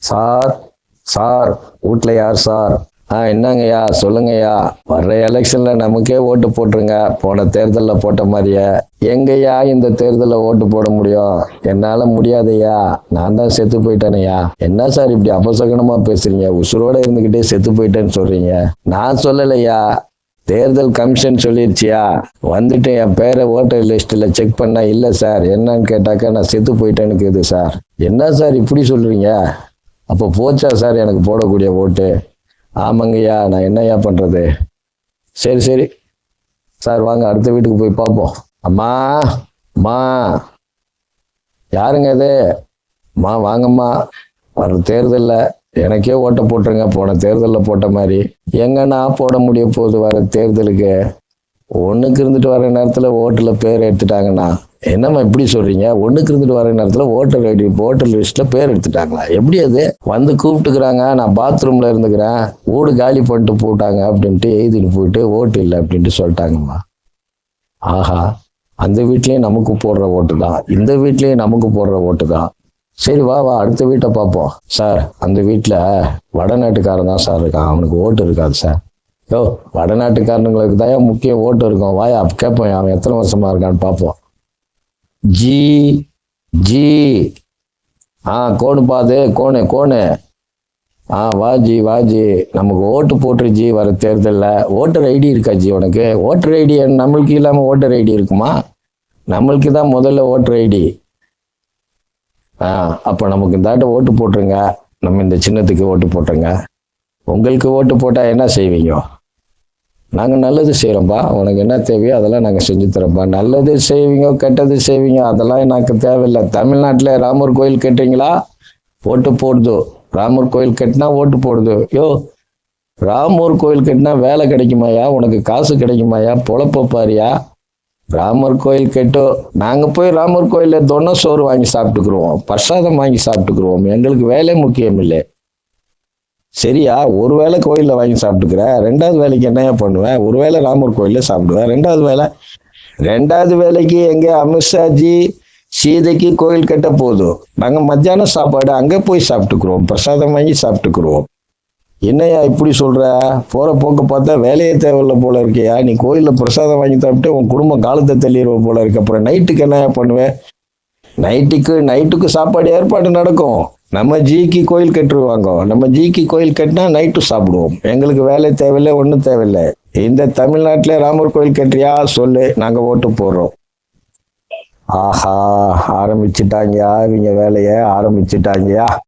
Sir sir வீட்ல யார் sir? என்னங்கய்யா சொல்லுங்கய்யா. வர்ற எலெக்ஷன்ல நமக்கே ஓட்டு போட்டுருங்க, போன தேர்தலில் போட்ட மாதிரியே. எங்கய்யா இந்த தேர்தலில் ஓட்டு போட முடியும்? என்னால முடியாதையா, நான் தான் செத்து போயிட்டேனையா. என்ன சார் இப்படி அபசகனமா பேசுறீங்க? உசுரோட இருந்துகிட்டே செத்து போயிட்டேன்னு சொல்றீங்க. நான் சொல்லலையா, தேர்தல் கமிஷன் சொல்லிருச்சியா. வந்துட்டு என் பேரை ஓட்டர் லிஸ்ட்ல செக் பண்ணா இல்லை சார், என்னன்னு கேட்டாக்கா நான் செத்து போயிட்டேன்னு கேது சார். என்ன சார் இப்படி சொல்றீங்க? அப்போ போச்சா சார் எனக்கு போடக்கூடிய ஓட்டு? ஆமாங்கய்யா, நான் என்னய்யா பண்றது? சரி சரி சார், வாங்க அடுத்த வீட்டுக்கு போய் பார்ப்போம். அம்மா அம்மா, யாருங்க இது? அம்மா வாங்கம்மா. வர தேர்தலில் எனக்கே ஓட்ட போட்டுருங்க, போன தேர்தலில் போட்ட மாதிரி. எங்கன்னா போட முடிய போகுது வர தேர்தலுக்கு? ஒன்றுக்கு இருந்துட்டு வர நேரத்தில் ஓட்டில் பேர் எடுத்துட்டாங்கண்ணா. என்னம்மா இப்படி சொல்றீங்க? ஒன்றுக்கு இருந்துட்டு வர நேரத்தில் ஓட்டர் லிஸ்ட்டில் பேர் எடுத்துட்டாங்களா? எப்படி அது? வந்து கூப்பிட்டுக்கிறாங்க, நான் பாத்ரூமில் இருந்துக்கிறேன், வீடு காலி பண்ணிட்டு போட்டாங்க அப்படின்ட்டு எழுதிட்டு போயிட்டு ஓட்டு இல்லை அப்படின்ட்டு சொல்லிட்டாங்கம்மா. ஆஹா, அந்த வீட்லேயும் நமக்கு போடுற ஓட்டு தான், இந்த வீட்லேயும் நமக்கு போடுற ஓட்டு தான். சரி வா வா, அடுத்த வீட்டை பார்ப்போம். சார், அந்த வீட்டில் வடநாட்டுக்காரன் தான் சார் இருக்கான், அவனுக்கு ஓட்டு இருக்காது சார். யோ, வடநாட்டுக்காரனுங்களுக்கு தான் முக்கிய ஓட்டு இருக்கும், வாயா கேட்போம் அவன் எத்தனை வருஷமா இருக்கான்னு பார்ப்போம். ஜி ஜி கோணு பாது, கோணு கோணு. வாஜி வாஜி, நமக்கு ஓட்டு போட்டுரு ஜி. வர தேர்தலில் ஓட்டர் ஐடி இருக்கா ஜி உனக்கு? ஓட்டர் ஐடி நம்மளுக்கு இல்லாமல் ஓட்டர் ஐடி இருக்குமா? நம்மளுக்கு தான் முதல்ல ஓட்டர் ஐடி. அப்போ நமக்கு இந்தாட்ட ஓட்டு போட்டுருங்க, நம்ம இந்த சின்னத்துக்கு ஓட்டு போட்டுருங்க. உங்களுக்கு ஓட்டு போட்டால் என்ன செய்வீங்க? நாங்கள் நல்லது செய்கிறோம்ப்பா, உனக்கு என்ன தேவையோ அதெல்லாம் நாங்கள் செஞ்சு தரோம்ப்பா. நல்லது செய்வீங்க, கெட்டது செய்வீங்க, அதெல்லாம் எனக்கு தேவையில்லை. தமிழ்நாட்டில் ராமர் கோயில் கட்டுறீங்களா? ஓட்டு போடுது. ராமர் கோயில் கட்டினா ஓட்டு போடுது. யோ, ராமர் கோயில் கட்டினா வேலை கிடைக்குமாயா? உனக்கு காசு கிடைக்குமாயா? பொழப்ப பாரியா? ராமர் கோயில் கட்டோ, நாங்கள் போய் ராமர் கோயிலில் தொன்னை சோறு வாங்கி சாப்பிட்டுக்குருவோம், பிரசாதம் வாங்கி சாப்பிட்டுக்குருவோம். எங்களுக்கு வேலை முக்கியம் இல்லை. சரியா? ஒரு வேளை கோயிலில் வாங்கி சாப்பிட்டுக்கிறேன், ரெண்டாவது வேலைக்கு என்னையா பண்ணுவேன்? ஒரு வேளை ராமர் கோயிலில் சாப்பிடுவேன், ரெண்டாவது வேலைக்கு எங்கே அமித்ஷாஜி சீதைக்கு கோயில் கட்ட போதும், நாங்கள் மத்தியானம் சாப்பாடு அங்கே போய் சாப்பிட்டுக்குருவோம், பிரசாதம் வாங்கி சாப்பிட்டுக்குருவோம். என்னையா இப்படி சொல்ற? போற போக்க பார்த்தா வேலையே தேவையில்லை போல இருக்கியா? நீ கோயிலில் பிரசாதம் வாங்கி சாப்பிட்டு உன் குடும்பம் காலத்தை தள்ளிடுவ போல இருக்கு. அப்புறம் நைட்டுக்கு என்ன பண்ணுவேன்? நைட்டுக்கு சாப்பாடு ஏற்பாடு நடக்கும். நம்ம ஜிக்கு கோயில் கட்டுருவாங்க, நம்ம ஜிக்கு கோயில் கட்டினா நைட்டு சாப்பிடுவோம். எங்களுக்கு வேலை தேவையில்லை, ஒன்றும் தேவையில்லை. இந்த தமிழ்நாட்டில் ராமர் கோயில் கட்டுறியா சொல்லு, நாங்கள் ஓட்டு போடுறோம். ஆஹா, ஆரம்பிச்சுட்டாங்கயா, இவங்க வேலையை ஆரம்பிச்சுட்டாங்கயா.